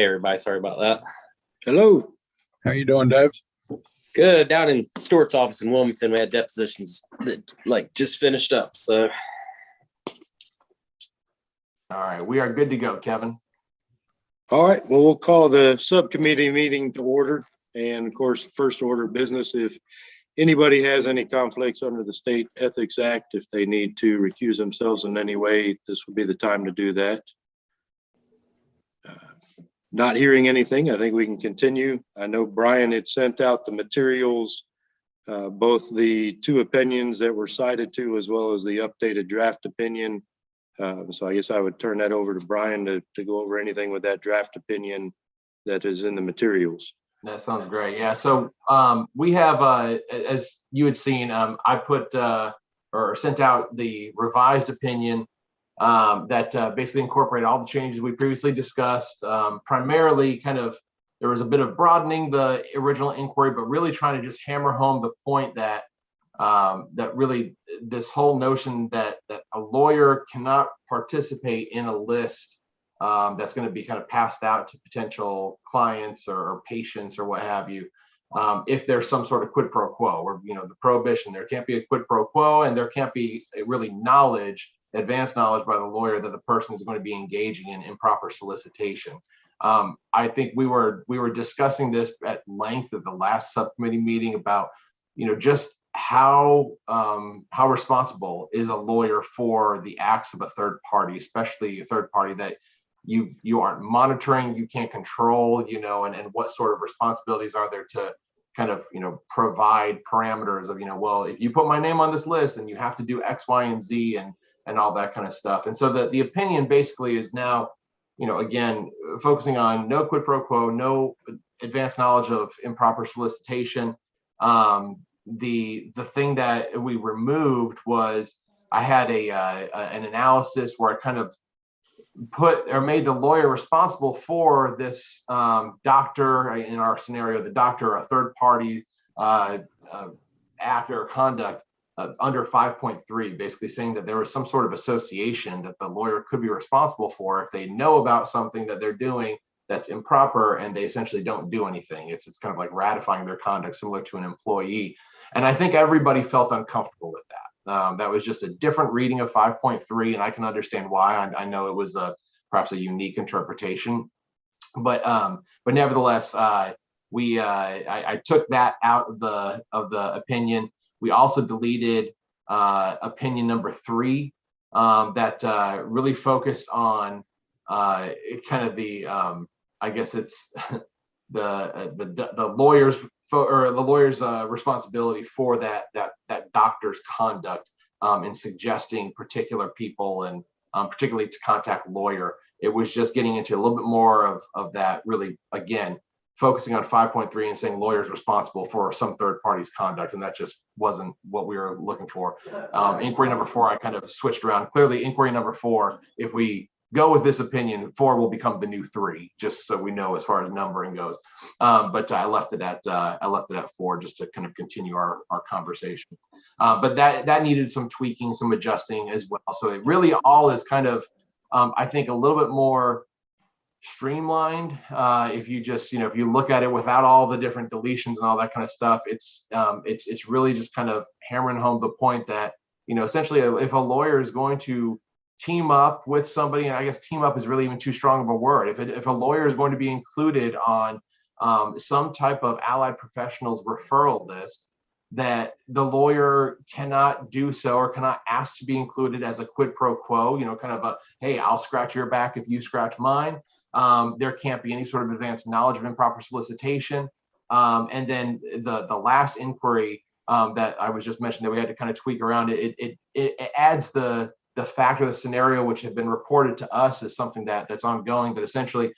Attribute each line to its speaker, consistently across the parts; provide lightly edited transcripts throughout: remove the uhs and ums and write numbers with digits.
Speaker 1: Hey everybody, sorry about that.
Speaker 2: Hello.
Speaker 3: How you doing, Dave?
Speaker 1: Good. Down in Stewart's office in Wilmington, we had depositions that just finished up. So,
Speaker 4: all right, we are good to go, Kevin.
Speaker 2: All right. Well, we'll call the subcommittee meeting to order. And of course, first order of business, if anybody has any conflicts under the State Ethics Act, if they need to recuse themselves in any way, this would be the time to do that. Not hearing anything, I think we can continue. I know Brian had sent out the materials, both the two opinions that were cited to, as well as the updated draft opinion. So I guess I would turn that over to Brian to go over anything with that draft opinion that is in the materials.
Speaker 4: That sounds great. Yeah. So we have, as you had seen, I put or sent out the revised opinion that basically incorporated all the changes we previously discussed. Primarily, there was a bit of broadening the original inquiry, but really trying to just hammer home the point that that really this whole notion that a lawyer cannot participate in a list that's going to be kind of passed out to potential clients or patients or what have you, if there's some sort of quid pro quo, or the prohibition. There can't be a quid pro quo, and there can't be really advanced knowledge by the lawyer that the person is going to be engaging in improper solicitation. I think we were discussing this at length at the last subcommittee meeting about just how responsible is a lawyer for the acts of a third party, especially a third party that you aren't monitoring, you can't control, and what sort of responsibilities are there to kind of provide parameters of well, if you put my name on this list, then you have to do X, Y, and Z and all that kind of stuff. And so the opinion basically is now, again, focusing on no quid pro quo, no advanced knowledge of improper solicitation. The thing that we removed was I had an analysis where I kind of made the lawyer responsible for this doctor, in our scenario, the doctor, a third party act or conduct under 5.3, basically saying that there was some sort of association that the lawyer could be responsible for if they know about something that they're doing that's improper and they essentially don't do anything. It's kind of like ratifying their conduct, similar to an employee. And I think everybody felt uncomfortable with that. That was just a different reading of 5.3, and I can understand why. I know it was perhaps a unique interpretation, but nevertheless, I took that out of the opinion. We also deleted opinion number 3 that really focused on kind of the I guess it's the lawyer's responsibility for that doctor's conduct in suggesting particular people and particularly to contact lawyer. It was just getting into a little bit more of that, really, again, focusing on 5.3 and saying lawyers responsible for some third party's conduct, and that just wasn't what we were looking for. Inquiry number 4, I kind of switched around. Clearly, inquiry number 4, if we go with this opinion, 4 will become the new 3, just so we know as far as numbering goes. But I left it at 4 just to kind of continue our conversation. But that needed some tweaking, some adjusting as well. So it really all is kind of, I think, a little bit more streamlined. If you just, if you look at it without all the different deletions and all that kind of stuff, it's really just kind of hammering home the point that, essentially, if a lawyer is going to team up with somebody, and I guess team up is really even too strong of a word. If a lawyer is going to be included on some type of allied professionals referral list, that the lawyer cannot do so or cannot ask to be included as a quid pro quo, kind of a, hey, I'll scratch your back if you scratch mine. There can't be any sort of advanced knowledge of improper solicitation. And then the last inquiry that I was just mentioning that we had to kind of tweak around, it adds the fact or the scenario which had been reported to us as something that's ongoing, but essentially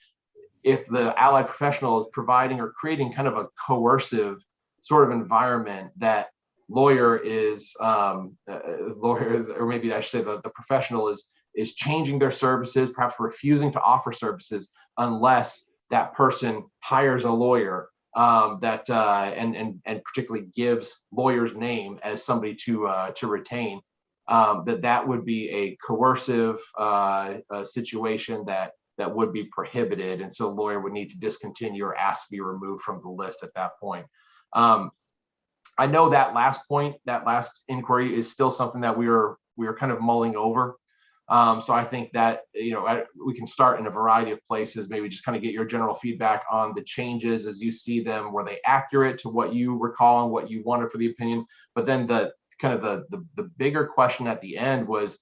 Speaker 4: if the allied professional is providing or creating kind of a coercive sort of environment, that lawyer is lawyer, or maybe I should say the professional is changing their services, perhaps refusing to offer services unless that person hires a lawyer that and particularly gives lawyer's name as somebody to retain. That would be a coercive situation that that would be prohibited. And so the lawyer would need to discontinue or ask to be removed from the list at that point. I know that last point, that last inquiry is still something that we are kind of mulling over. So I think that, we can start in a variety of places, maybe just kind of get your general feedback on the changes as you see them. Were they accurate to what you recall and what you wanted for the opinion? But then the bigger question at the end was,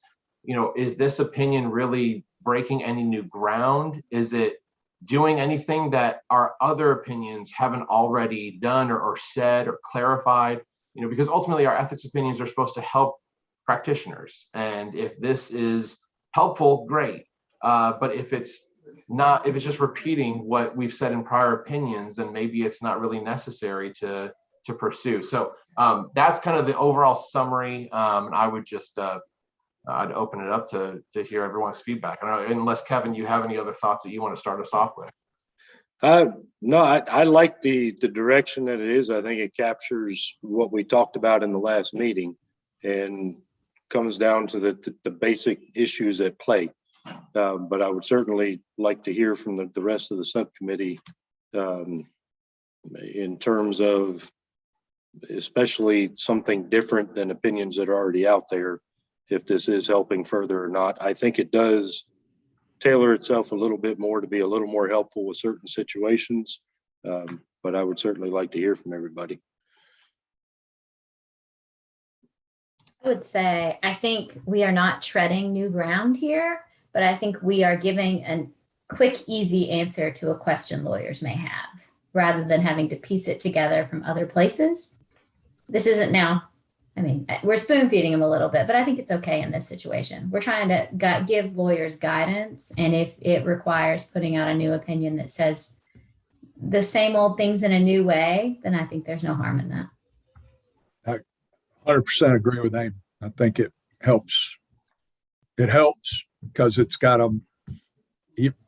Speaker 4: is this opinion really breaking any new ground? Is it doing anything that our other opinions haven't already done or said or clarified? Because ultimately our ethics opinions are supposed to help practitioners. And if this is helpful, great. But if it's not, if it's just repeating what we've said in prior opinions, then maybe it's not really necessary to pursue. So that's kind of the overall summary. And I would just, I'd open it up to hear everyone's feedback. I don't know, unless Kevin, you have any other thoughts that you want to start us off with?
Speaker 2: No, I like the direction that it is. I think it captures what we talked about in the last meeting and comes down to the basic issues at play. But I would certainly like to hear from the rest of the subcommittee in terms of especially something different than opinions that are already out there, if this is helping further or not. I think it does tailor itself a little bit more to be a little more helpful with certain situations. But I would certainly like to hear from everybody.
Speaker 3: I would say, I think we are not treading new ground here, but I think we are giving a quick, easy answer to a question lawyers may have, rather than having to piece it together from other places. This isn't now, we're spoon feeding them a little bit, but I think it's okay in this situation. We're trying to give lawyers guidance. And if it requires putting out a new opinion that says the same old things in a new way, then I think there's no harm in that.
Speaker 5: I 100% agree with Amy. I think it helps. It helps because it's got a,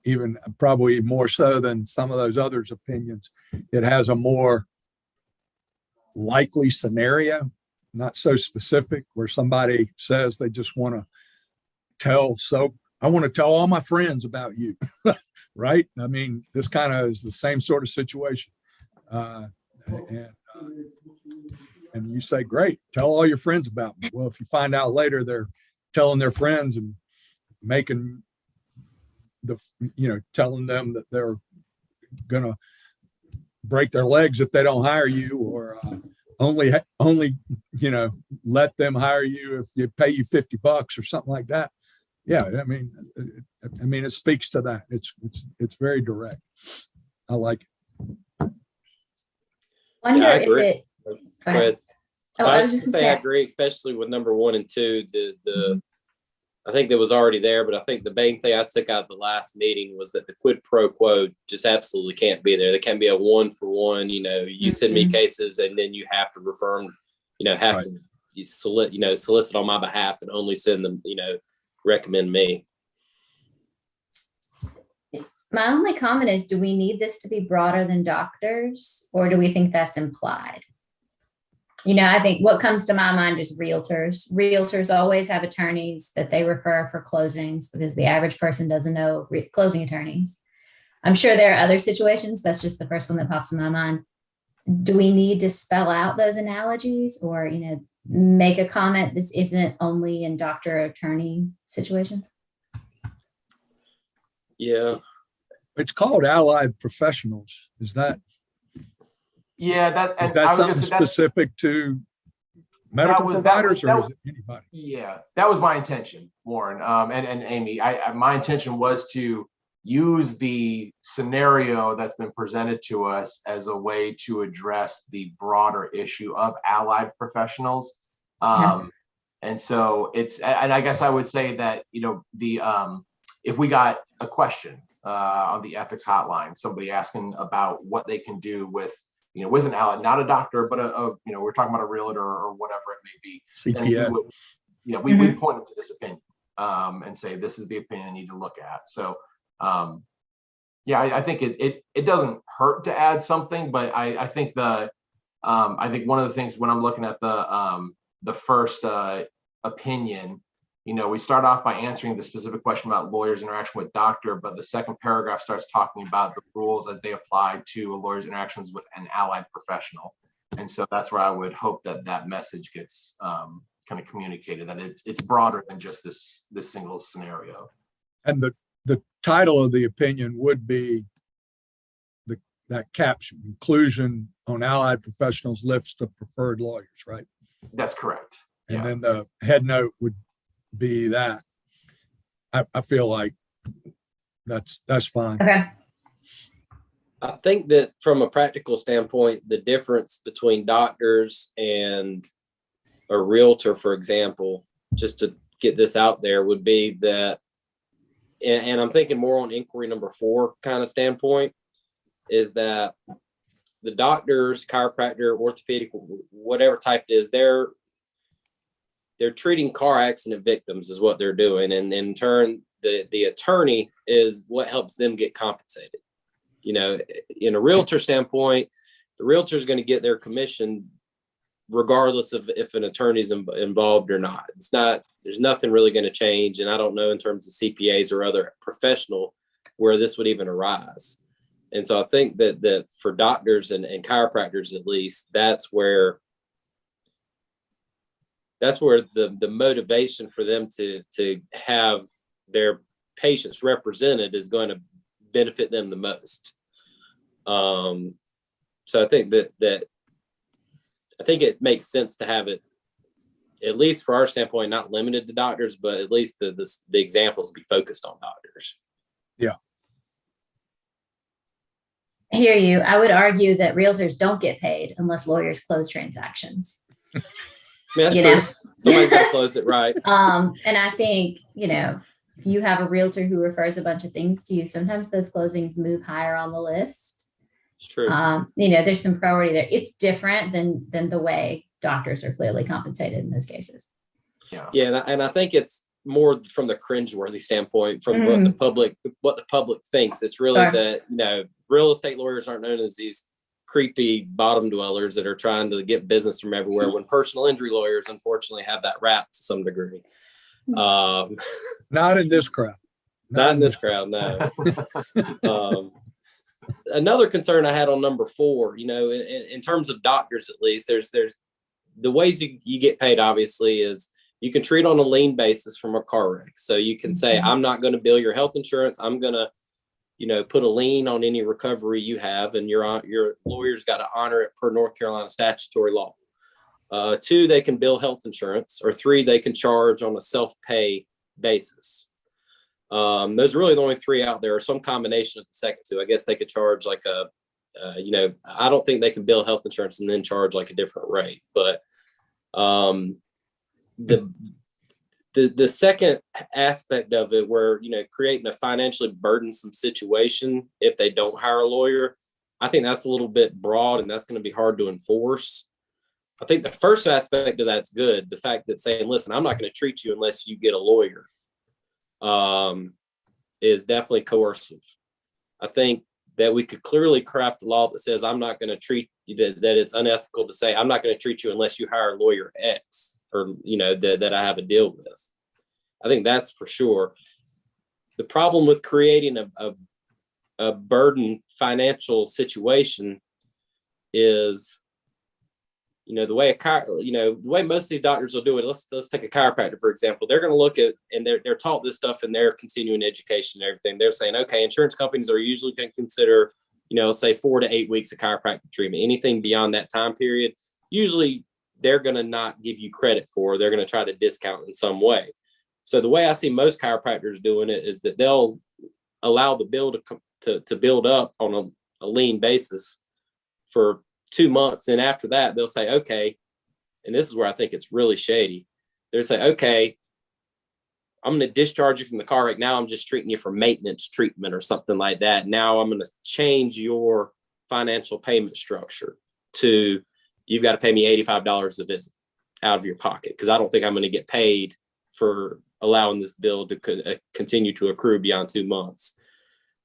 Speaker 5: even probably more so than some of those others' opinions. It has a more likely scenario, not so specific, where somebody says they just want to tell. So I want to tell all my friends about you, right? This kind of is the same sort of situation. And you say, great, tell all your friends about me. Well, if you find out later they're telling their friends and making telling them that they're going to break their legs if they don't hire you, or only let them hire you if you pay you $50 or something like that. Yeah. It speaks to that. It's very direct. I like it.
Speaker 3: Wonder
Speaker 1: I
Speaker 3: if
Speaker 1: agree.
Speaker 3: it.
Speaker 1: Go ahead.
Speaker 3: Oh,
Speaker 1: I was just gonna say I agree, especially with number 1 and 2. I think that was already there, but I think the main thing I took out of the last meeting was that the quid pro quo just absolutely can't be there. There can't be a 1-for-1. You send me cases and then you have to refer them. Have to solicit on my behalf and only send them. Recommend me.
Speaker 3: My only comment is, do we need this to be broader than doctors, or do we think that's implied? I think what comes to my mind is realtors. Realtors always have attorneys that they refer for closings because the average person doesn't know closing attorneys. I'm sure there are other situations. That's just the first one that pops in my mind. Do we need to spell out those analogies or, make a comment? This isn't only in doctor or attorney situations.
Speaker 1: Yeah.
Speaker 5: It's called allied professionals. Is that?
Speaker 4: Yeah,
Speaker 5: Is that something specific to medical providers, or is it anybody?
Speaker 4: Yeah, that was my intention, Warren, and Amy. My intention was to use the scenario that's been presented to us as a way to address the broader issue of allied professionals. And so and I guess I would say that, if we got a question on the ethics hotline, somebody asking about what they can do with an ally, not a doctor, but we're talking about a realtor or whatever it may be.
Speaker 5: CPA.
Speaker 4: We would point them to this opinion and say, this is the opinion I need to look at. So, I think it doesn't hurt to add something, but I think I think one of the things when I'm looking at the first opinion, we start off by answering the specific question about lawyers' interaction with doctor, but the second paragraph starts talking about the rules as they apply to a lawyer's interactions with an allied professional. And so that's where I would hope that that message gets kind of communicated, that it's broader than just this single scenario.
Speaker 5: And the title of the opinion would be that caption, inclusion on allied professionals lifts to preferred lawyers, right?
Speaker 4: That's correct.
Speaker 5: And
Speaker 4: Yeah.
Speaker 5: then the head note would be that. I feel like that's fine.
Speaker 3: Okay.
Speaker 1: I think that from a practical standpoint, the difference between doctors and a realtor, for example, just to get this out there, would be that, and I'm thinking more on inquiry number 4 kind of standpoint, is that the doctors, chiropractor, orthopedic, whatever type it is, they're treating car accident victims is what they're doing. And in turn, the attorney is what helps them get compensated. In a realtor standpoint, the realtor is going to get their commission regardless of if an attorney's involved or not. There's nothing really going to change. And I don't know in terms of CPAs or other professional where this would even arise. And so I think that for doctors and chiropractors, at least, that's where the motivation for them to have their patients represented is going to benefit them the most. So I think that I think it makes sense to have it, at least for our standpoint, not limited to doctors, but at least the examples be focused on doctors.
Speaker 5: Yeah.
Speaker 3: I hear you. I would argue that realtors don't get paid unless lawyers close transactions.
Speaker 1: I mean, that's
Speaker 3: You
Speaker 1: true.
Speaker 3: know?
Speaker 1: Somebody's got to close it, right?
Speaker 3: And I think, you have a realtor who refers a bunch of things to you. Sometimes those closings move higher on the list.
Speaker 1: It's true.
Speaker 3: There's some priority there. It's different than the way doctors are clearly compensated in those cases.
Speaker 1: Yeah, and I think it's more from the cringeworthy standpoint, from what the public thinks. It's really
Speaker 3: Sure.
Speaker 1: that real estate lawyers aren't known as these creepy bottom dwellers that are trying to get business from everywhere, when personal injury lawyers unfortunately have that rap to some degree.
Speaker 5: Not in this crowd.
Speaker 1: Not in this crowd, no. Another concern I had on number 4, in terms of doctors, at least, there's the ways you get paid, obviously, is you can treat on a lien basis from a car wreck. So you can say, I'm not going to bill your health insurance. I'm going to, put a lien on any recovery you have, and your lawyer's got to honor it per North Carolina statutory law. 2, they can bill health insurance, or 3, they can charge on a self-pay basis. Those are really the only 3 out there, or some combination of the second 2. I guess they could charge like I don't think they can bill health insurance and then charge like a different rate. But the second aspect of it, where, creating a financially burdensome situation if they don't hire a lawyer, I think that's a little bit broad, and that's going to be hard to enforce. I think the first aspect of that's good. The fact that saying, listen, I'm not going to treat you unless you get a lawyer, is definitely coercive. I think that we could clearly craft a law that says, I'm not going to treat you, that it's unethical to say, I'm not going to treat you unless you hire lawyer X, or, that I have a deal with. I think that's for sure. The problem with creating a burden financial situation is, the way most of these doctors will do it. Let's take a chiropractor, for example. They're going to look at, and they're taught this stuff in their continuing education and everything. They're saying, okay, insurance companies are usually going to consider, say 4 to 8 weeks of chiropractic treatment. Anything beyond that time period, usually they're going to not give you credit for. They're going to try to discount in some way. So the way I see most chiropractors doing it is that they'll allow the bill to build up on a lien basis for 2 months. And after that, they'll say, okay, and this is where I think it's really shady. They'll say, okay, I'm going to discharge you from the car right now. I'm just treating you for maintenance treatment or something like that. Now I'm going to change your financial payment structure to, you've got to pay me $85 a visit out of your pocket, because I don't think I'm going to get paid for allowing this bill to continue to accrue beyond 2 months.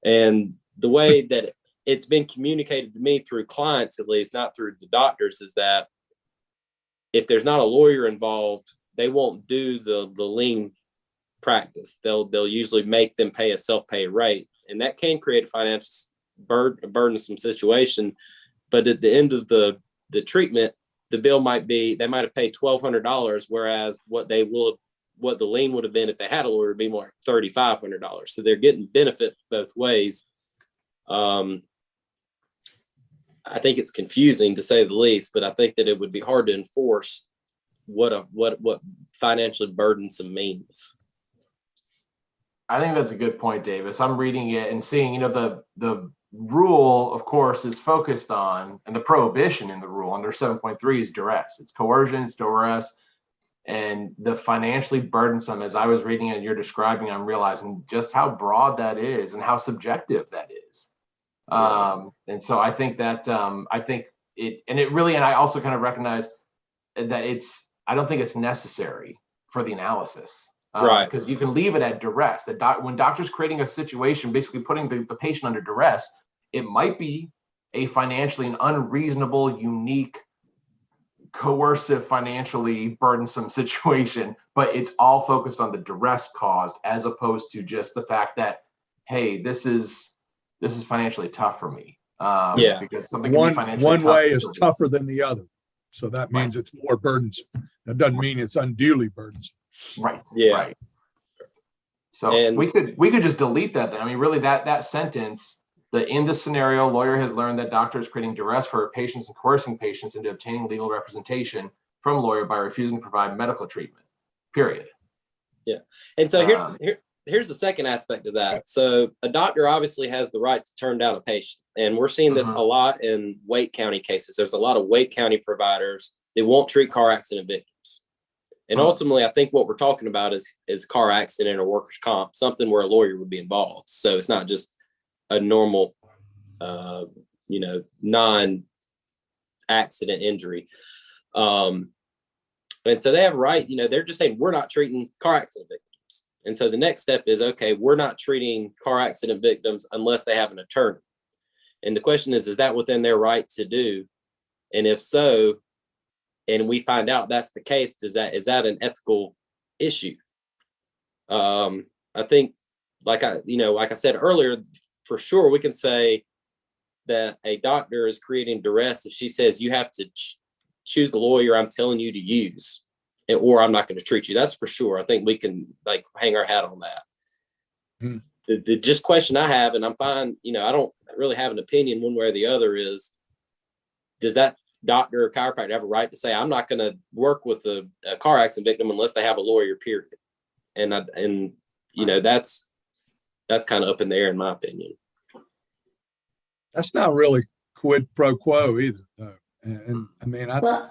Speaker 1: And the way that it's been communicated to me through clients, at least, not through the doctors, is that if there's not a lawyer involved, they won't do the lien practice. They'll usually make them pay a self-pay rate, and that can create a financial burdensome situation. But at the end of the treatment, the bill might be, they might have paid $1,200, whereas what the lien would have been if they had a lawyer would be more like $3,500. So they're getting benefit both ways. I think it's confusing, to say the least, but I think that it would be hard to enforce what financially burdensome means.
Speaker 4: I think that's a good point, Davis. I'm reading it and seeing, the rule, of course, is focused on, and the prohibition in the rule under 7.3 is duress. It's coercion, it's duress, and the financially burdensome, as I was reading it and you're describing, I'm realizing just how broad that is and how subjective that is. And so I think that, and I also kind of recognize that I don't think it's necessary for the analysis.
Speaker 1: Right.
Speaker 4: Because you can leave it at duress. When doctors creating a situation, basically putting the patient under duress, it might be a financially and unreasonable, unique, coercive, financially burdensome situation, but it's all focused on the duress caused, as opposed to just the fact that, hey, this is financially tough for me. Because something can be financially
Speaker 5: one
Speaker 4: tough.
Speaker 5: way is tougher than the other. So that means it's more burdensome. That doesn't mean it's unduly burdensome.
Speaker 4: Right.
Speaker 1: Yeah.
Speaker 4: Right. So we could just delete that then. I mean, really that sentence, in this scenario, lawyer has learned that doctor is creating duress for her patients and coercing patients into obtaining legal representation from lawyer by refusing to provide medical treatment, period.
Speaker 1: Yeah. And so here's the second aspect of that. So a doctor obviously has the right to turn down a patient. And we're seeing this a lot in Wake County cases. There's a lot of Wake County providers that won't treat car accident victims. And ultimately, I think what we're talking about is car accident or workers' comp, something where a lawyer would be involved. So it's not just a normal, non-accident injury. And so they have a right, they're just saying, we're not treating car accident victims. And so the next step is, okay, we're not treating car accident victims unless they have an attorney. And the question is that within their right to do? And if so, and we find out that's the case, is that an ethical issue? I think, like I said earlier, for sure we can say that a doctor is creating duress if she says you have to choose the lawyer I'm telling you to use, or I'm not going to treat you. That's for sure. I think we can hang our hat on that. The just question I have, and I'm fine, I don't really have an opinion one way or the other, is does that doctor or chiropractor have a right to say, I'm not going to work with a car accident victim unless they have a lawyer, period? And that's kind of up in the air, in my opinion.
Speaker 5: That's not really quid pro quo either, though. And I mean, I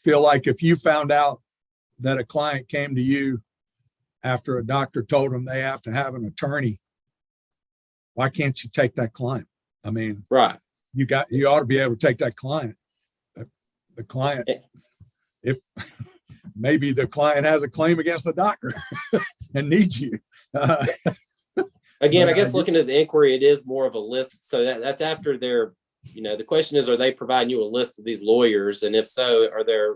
Speaker 5: feel like if you found out that a client came to you after a doctor told them they have to have an attorney, why can't you take that client? I mean,
Speaker 1: right.
Speaker 5: You ought to be able to take that client. The client, if maybe the client has a claim against the doctor and needs you.
Speaker 1: Again, I guess looking at the inquiry, it is more of a list. So that's after they're, the question is, are they providing you a list of these lawyers? And if so, are there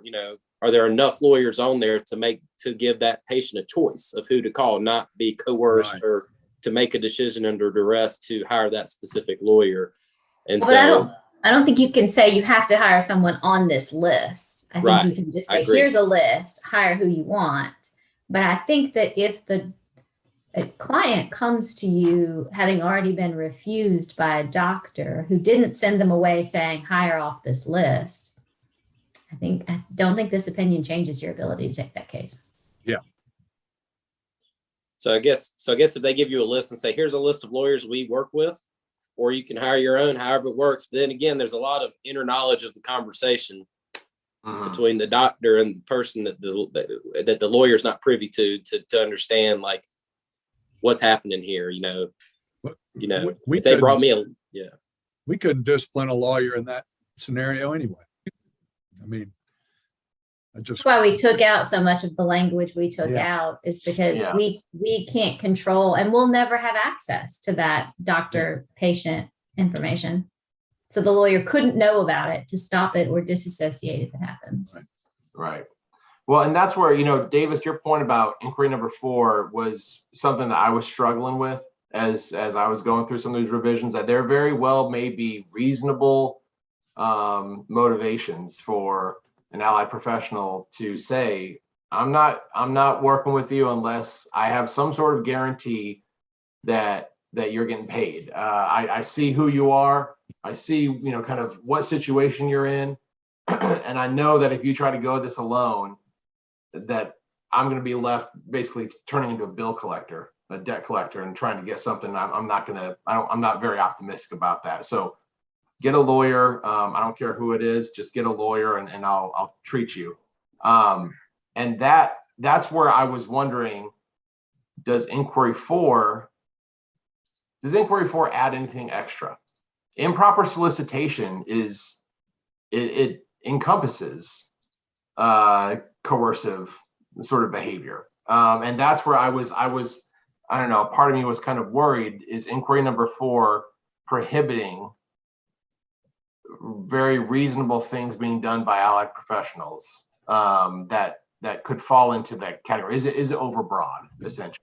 Speaker 1: enough lawyers on there to give that patient a choice of who to call, not be coerced or to make a decision under duress to hire that specific lawyer? And
Speaker 3: but I don't think you can say you have to hire someone on this list. I think you can just say, here's a list, hire who you want. But I think that if a client comes to you having already been refused by a doctor who didn't send them away saying, hire off this list, I don't think this opinion changes your ability to take that case.
Speaker 5: Yeah.
Speaker 1: So I guess if they give you a list and say, here's a list of lawyers we work with, or you can hire your own, however it works. But then again, there's a lot of inner knowledge of the conversation between the doctor and the person that the lawyer's not privy to understand what's happening here.
Speaker 5: We
Speaker 1: they brought me
Speaker 5: we couldn't discipline a lawyer in that scenario anyway. I mean,
Speaker 3: that's why we took out so much of the language we took out, is because we can't control, and we'll never have access to that doctor patient information. So the lawyer couldn't know about it to stop it or disassociate if it happens.
Speaker 4: Right. Well, and that's where, Davis, your point about inquiry number 4 was something that I was struggling with as I was going through some of these revisions, that there very well may be reasonable motivations for an allied professional to say, I'm not working with you unless I have some sort of guarantee that you're getting paid. I see who you are. I see, kind of what situation you're in. And I know that if you try to go this alone, that I'm going to be left basically turning into a bill collector, a debt collector, and trying to get something. I'm not very optimistic about that. So get a lawyer. I don't care who it is, just get a lawyer and I'll treat you. And that's where I was wondering, does inquiry 4 add anything extra? Improper solicitation it encompasses coercive sort of behavior. And that's where I was, I don't know, part of me was kind of worried, is inquiry number 4 prohibiting very reasonable things being done by allied professionals that could fall into that category? Is it overbroad, essentially?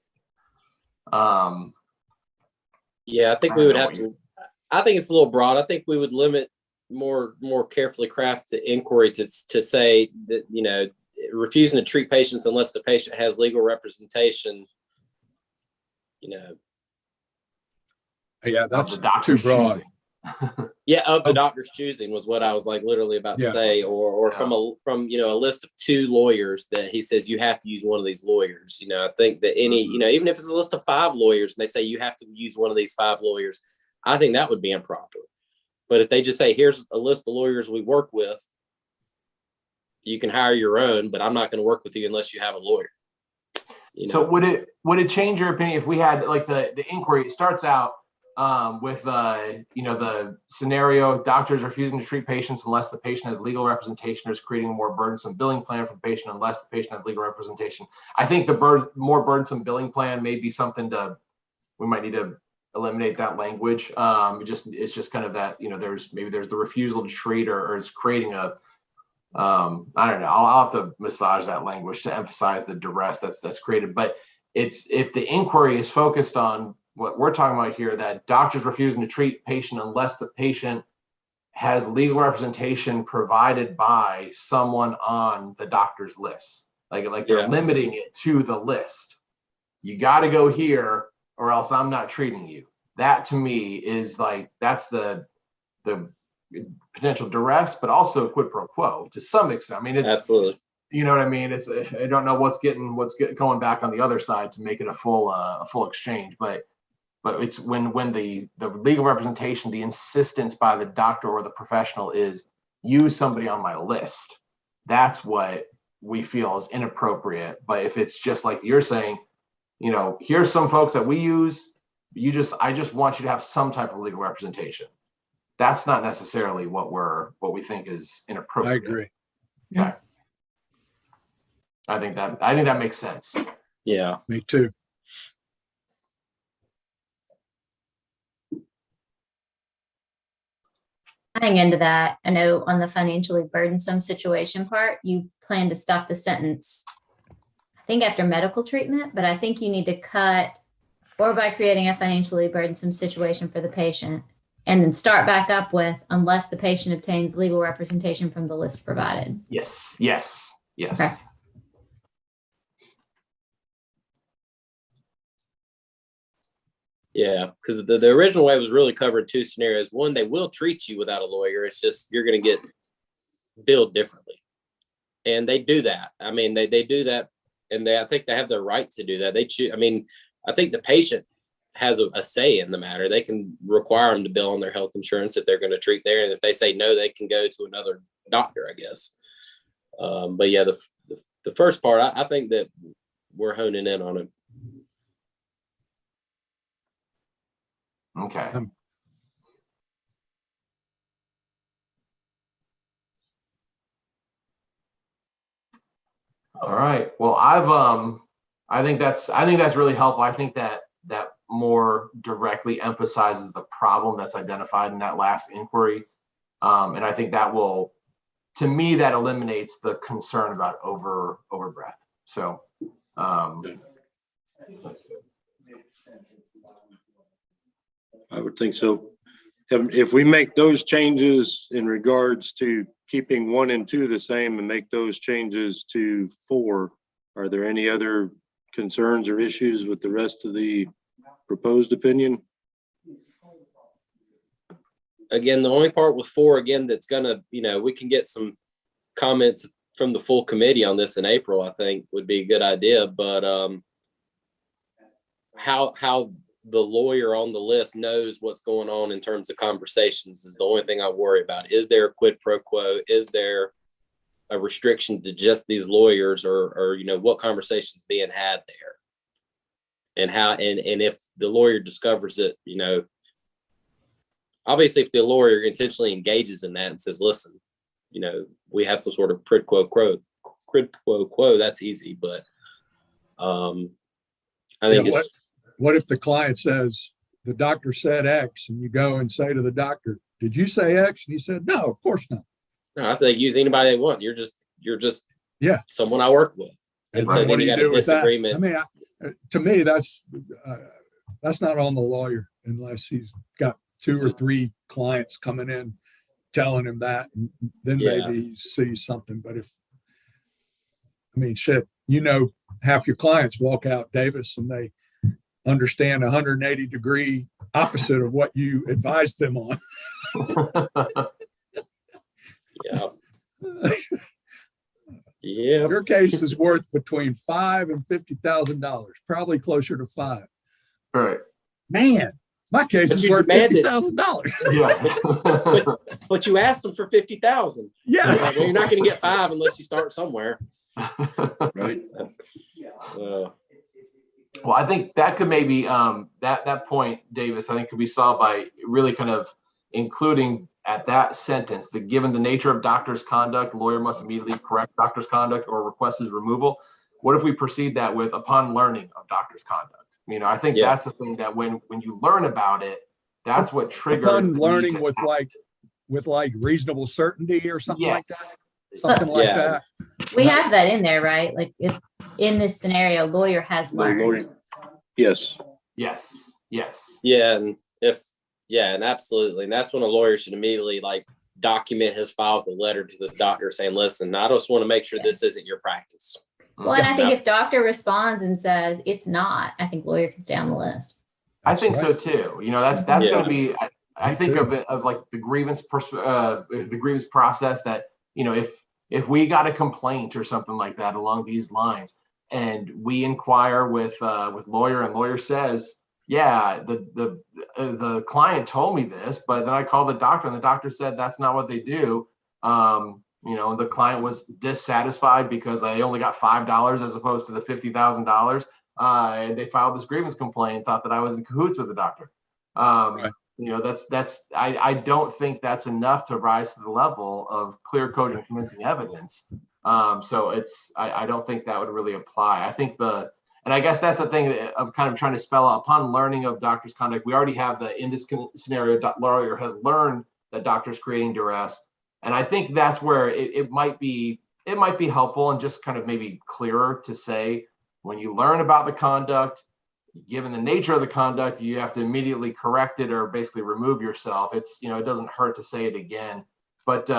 Speaker 1: Yeah, I think we would have to, I think it's a little broad. I think we would limit more carefully crafted inquiry to say that, refusing to treat patients unless the patient has legal representation,
Speaker 5: Yeah, that's too broad.
Speaker 1: Yeah, of the doctor's choosing was what I was literally about to say, or from a list of 2 lawyers that he says you have to use one of these lawyers. I think that any, even if it's a list of 5 lawyers and they say you have to use one of these 5 lawyers, I think that would be improper. But if they just say, here's a list of lawyers we work with, you can hire your own, but I'm not going to work with you unless you have a lawyer.
Speaker 4: So would it change your opinion if we had the inquiry? It starts out with the scenario: doctors refusing to treat patients unless the patient has legal representation, or is creating a more burdensome billing plan for the patient unless the patient has legal representation. I think the more burdensome billing plan may be something we might need to eliminate that language. It's just kind of that, there's the refusal to treat or is creating a I don't know. I'll have to massage that language to emphasize the duress that's created. But if the inquiry is focused on what we're talking about here, that doctors refusing to treat patient unless the patient has legal representation provided by someone on the doctor's list, like they're limiting it to the list. You got to go here or else I'm not treating you. That to me is that's the potential duress, but also quid pro quo to some extent. I mean, it's
Speaker 1: absolutely,
Speaker 4: you know what I mean? It's I don't know what's going back on the other side to make it a full exchange, but it's when the legal representation, the insistence by the doctor or the professional is use somebody on my list. That's what we feel is inappropriate. But if it's just like you're saying, here's some folks that we use, I just want you to have some type of legal representation. That's not necessarily what we think is inappropriate.
Speaker 5: I agree.
Speaker 4: Okay. I think that makes sense.
Speaker 1: Yeah.
Speaker 5: Me too.
Speaker 3: Adding into that, I know on the financially burdensome situation part, you plan to stop the sentence, I think after medical treatment, but I think you need to cut or by creating a financially burdensome situation for the patient, and then start back up with unless the patient obtains legal representation from the list provided.
Speaker 4: Yes.
Speaker 3: Okay.
Speaker 1: Yeah, because the original way was really covered 2 scenarios. One, they will treat you without a lawyer. It's just you're going to get billed differently. And they do that. I mean, they do that, and I think they have the right to do that. I think the patient has a say in the matter. They can require them to bill on their health insurance if they're going to treat there. And if they say no, they can go to another doctor, I guess. But yeah, the first part, I think that we're honing in on it.
Speaker 4: Okay. All right. Well, I think that's really helpful. I think that more directly emphasizes the problem that's identified in that last inquiry. And I think that will to me, that eliminates the concern about over breath. So,
Speaker 2: I would think so. If we make those changes in regards to keeping 1 and 2 the same and make those changes to 4, are there any other concerns or issues with the rest of the proposed opinion?
Speaker 1: Again, the only part with 4, again, that's gonna, we can get some comments from the full committee on this in April, I think would be a good idea. But how the lawyer on the list knows what's going on in terms of conversations is the only thing I worry about. Is there a quid pro quo? Is there a restriction to just these lawyers, or what conversations being had there? And how, and if the lawyer discovers it, obviously if the lawyer intentionally engages in that and says, listen, we have some sort of quid pro quo, that's easy. But I think
Speaker 5: what if the client says, the doctor said X, and you go and say to the doctor, did you say X? And he said, no, of course not.
Speaker 1: no, I say use anybody they want. You're just
Speaker 5: Yeah.
Speaker 1: someone I work with.
Speaker 5: And
Speaker 1: so
Speaker 5: what do you
Speaker 1: got
Speaker 5: do
Speaker 1: a
Speaker 5: with that?
Speaker 1: disagreement.
Speaker 5: I mean, to me, that's not on the lawyer unless he's got 2 or 3 clients coming in telling him that, and then maybe he sees something. But shit, half your clients walk out, Davis, and they understand 180-degree opposite of what you advised them on.
Speaker 1: Yeah. Yeah.
Speaker 5: Your case is worth between $5,000 and $50,000, probably closer to 5.
Speaker 4: right.
Speaker 5: Man, my case is
Speaker 1: you
Speaker 5: worth
Speaker 1: demanded-
Speaker 5: $50,000.
Speaker 4: Yeah.
Speaker 1: But you asked them for 50,000.
Speaker 5: Yeah.
Speaker 1: Well, you're not going to get 5 unless you start somewhere.
Speaker 2: Right.
Speaker 4: Well, I think that could maybe that point, Davis, I think could be solved by really kind of including at that sentence that given the nature of doctor's conduct, lawyer must immediately correct doctor's conduct or request his removal. What if we proceed that with upon learning of doctor's conduct? I think that's the thing that when you learn about it, that's what triggers
Speaker 5: Upon
Speaker 4: the
Speaker 5: learning
Speaker 4: need to
Speaker 5: with reasonable certainty or something like that.
Speaker 4: yes.
Speaker 5: Something like
Speaker 1: Yeah.
Speaker 5: that.
Speaker 3: We have that in there, right? Like in this scenario, lawyer has learned.
Speaker 2: Yes.
Speaker 4: Yes. Yes.
Speaker 1: Yeah. And and absolutely. And that's when a lawyer should immediately document his file with a letter to the doctor saying, listen, I just want to make sure this isn't your practice.
Speaker 3: Well, and I think if doctor responds and says it's not, I think lawyer can stay on the list.
Speaker 4: I think so too. That's going to be. I think
Speaker 5: too.
Speaker 4: of it of like the grievance process that if we got a complaint or something like that along these lines, and we inquire with lawyer and lawyer says, yeah, the client told me this, but then I called the doctor and the doctor said that's not what they do. The client was dissatisfied because I only got $5 as opposed to the $50,000. And they filed this grievance complaint, thought that I was in cahoots with the doctor.
Speaker 5: Right.
Speaker 4: I don't think that's enough to rise to the level of clear, cogent, convincing evidence. So I don't think that would really apply. I think and I guess that's the thing of kind of trying to spell out upon learning of doctor's conduct. We already have in this scenario, lawyer has learned that doctor's creating duress. And I think that's where it might be helpful and just kind of maybe clearer to say, when you learn about the conduct, given the nature of the conduct, you have to immediately correct it or basically remove yourself. It doesn't hurt to say it again. But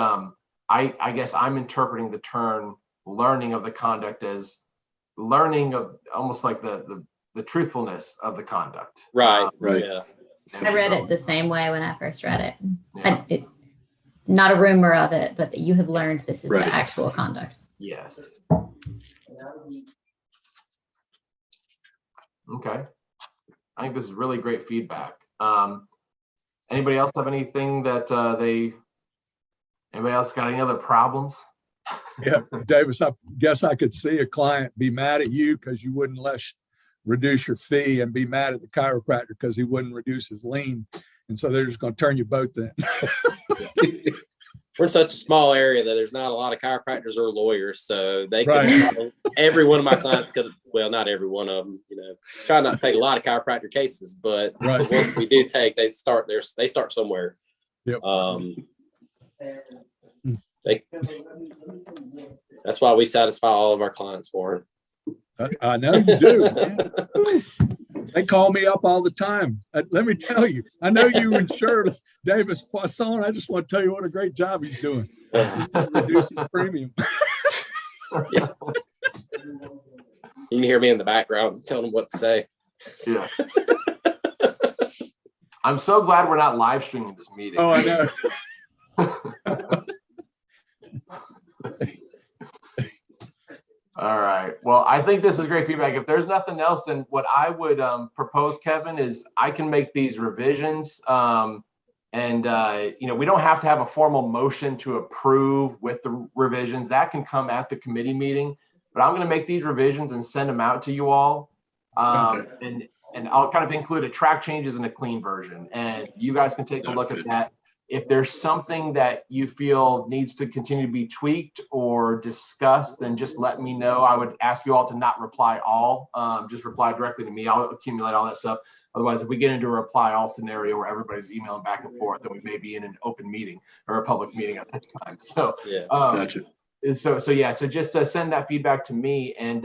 Speaker 4: I guess I'm interpreting the term learning of the conduct as learning of almost like the truthfulness of the conduct.
Speaker 1: Right.
Speaker 2: Right.
Speaker 1: Yeah.
Speaker 3: I read it the same way when I first read it.
Speaker 4: Yeah.
Speaker 3: Not a rumor of it, but that you have learned this is
Speaker 2: Right.
Speaker 3: the actual conduct.
Speaker 4: Yes. Okay. I think this is really great feedback. Anybody else have anything that anybody else got any other problems?
Speaker 5: Yeah, Davis, I guess I could see a client be mad at you because you wouldn't reduce your fee, and be mad at the chiropractor because he wouldn't reduce his lien. And so they're just going to turn you both in.
Speaker 1: We're in such a small area that there's not a lot of chiropractors or lawyers, so they could, every one of my clients could, well, not every one of them, try not to take a lot of chiropractor cases, but
Speaker 5: Right.
Speaker 1: the ones we do take, they start somewhere.
Speaker 5: Yep.
Speaker 1: That's why we satisfy all of our clients for
Speaker 5: I know you do. Man. They call me up all the time. Let me tell you, I know you insured Davis Poisson. I just want to tell you what a great job he's doing.
Speaker 1: it.
Speaker 5: Reducing the premium.
Speaker 1: You can hear me in the background telling them what to say.
Speaker 4: Yeah. I'm so glad we're not live streaming this meeting.
Speaker 5: Oh, I know.
Speaker 4: All right. Well, I think this is great feedback. If there's nothing else, then what I would propose, Kevin, is I can make these revisions. We don't have to have a formal motion to approve with the revisions. That can come at the committee meeting. But I'm going to make these revisions and send them out to you all. And I'll kind of include a track changes and a clean version. And you guys can take a look at that. If there's something that you feel needs to continue to be tweaked or discussed, then just let me know. I would ask you all to not reply all, just reply directly to me. I'll accumulate all that stuff. Otherwise, if we get into a reply all scenario where everybody's emailing back and forth, then we may be in an open meeting or a public meeting at that time. So,
Speaker 1: Yeah.
Speaker 2: Gotcha.
Speaker 4: So just send that feedback to me, and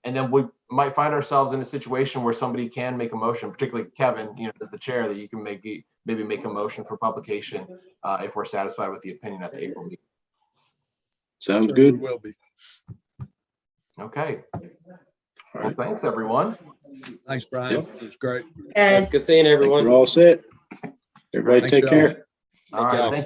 Speaker 4: then we might find ourselves in a situation where somebody can make a motion, particularly Kevin, as the chair, that you can maybe make a motion for publication if we're satisfied with the opinion at the April meeting.
Speaker 2: Sounds
Speaker 5: Sure,
Speaker 2: good.
Speaker 5: we will be.
Speaker 4: Okay.
Speaker 2: All
Speaker 4: Well,
Speaker 2: right.
Speaker 4: thanks everyone.
Speaker 5: Thanks, Brian. It was great.
Speaker 1: It's good seeing everyone.
Speaker 2: We're all set. Everybody
Speaker 5: Thanks,
Speaker 2: take
Speaker 5: y'all.
Speaker 2: care.
Speaker 4: All right.
Speaker 1: y'all.
Speaker 4: Thank you.